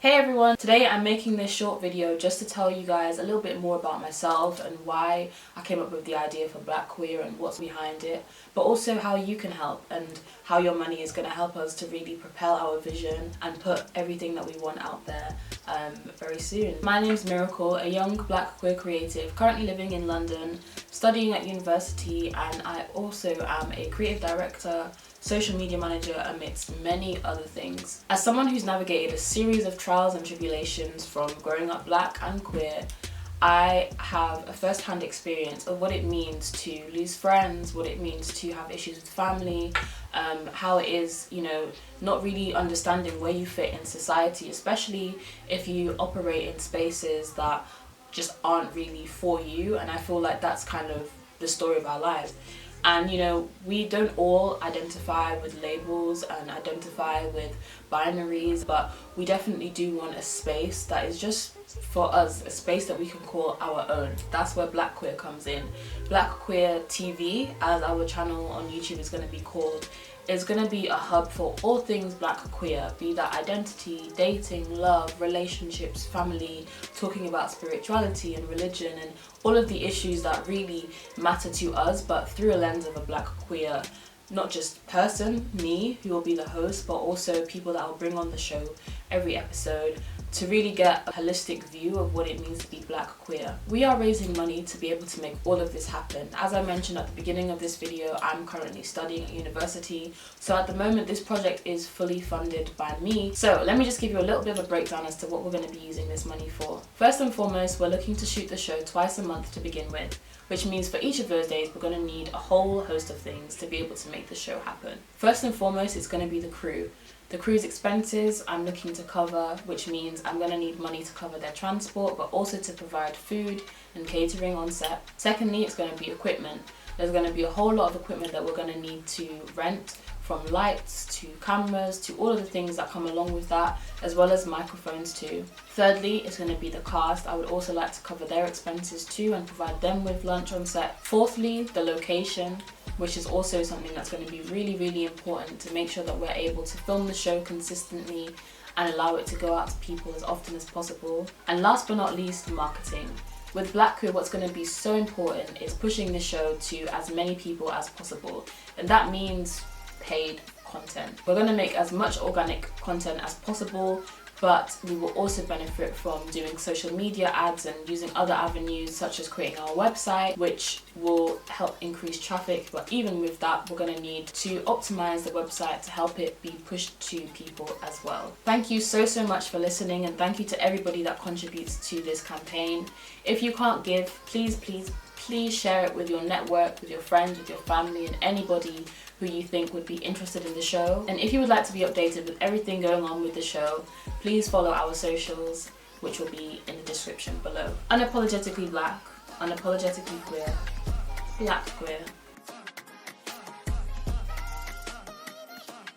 Hey everyone, today I'm making this short video just to tell you guys a little bit more about myself and why I came up with the idea for Black Queer and what's behind it, but also how you can help and how your money is going to help us to really propel our vision and put everything that we want out there very soon. My name's Miracle, a young Black queer creative currently living in London, studying at university, and I also am a creative director, social media manager, amidst many other things. As someone who's navigated a series of trials and tribulations from growing up Black and queer, I have a first-hand experience of what it means to lose friends, what it means to have issues with family, how it is, not really understanding where you fit in society, especially if you operate in spaces that just aren't really for you. And I feel like that's kind of the story of our lives. And we don't all identify with labels and identify with binaries, but we definitely do want a space that is just for us, a space that we can call our own. That's where Black Queer comes in. Black Queer TV, as our channel on YouTube is going to be called, is going to be a hub for all things Black queer, be that identity, dating, love, relationships, family, talking about spirituality and religion and all of the issues that really matter to us, but through a lens of a Black queer, not just person, me, who will be the host, but also people that I'll bring on the show every episode to really get a holistic view of what it means to be Black queer. We are raising money to be able to make all of this happen. As I mentioned at the beginning of this video, I'm currently studying at university, so at the moment this project is fully funded by me. So let me just give you a little bit of a breakdown as to what we're going to be using this money for. First and foremost, we're looking to shoot the show twice a month to begin with, which means for each of those days we're going to need a whole host of things to be able to make the show happen. First and foremost, it's going to be the crew. The crew's expenses I'm looking to cover, which means I'm going to need money to cover their transport, but also to provide food and catering on set. Secondly, it's going to be equipment. There's going to be a whole lot of equipment that we're going to need to rent, from lights to cameras to all of the things that come along with that, as well as microphones too. Thirdly, it's going to be the cast. I would also like to cover their expenses too and provide them with lunch on set. Fourthly, the location, which is also something that's going to be really, really important to make sure that we're able to film the show consistently and allow it to go out to people as often as possible. And last but not least, marketing. With Black Queer, what's going to be so important is pushing the show to as many people as possible, and that means paid content. We're going to make as much organic content as possible, but we will also benefit from doing social media ads and using other avenues such as creating our website, which will help increase traffic. But even with that, we're going to need to optimize the website to help it be pushed to people as well. Thank you so much for listening, and thank you to everybody that contributes to this campaign. If you can't give, please share it with your network, with your friends, with your family, and anybody who you think would be interested in the show. And if you would like to be updated with everything going on with the show, please follow our socials, which will be in the description below. Unapologetically Black, unapologetically queer, Black queer.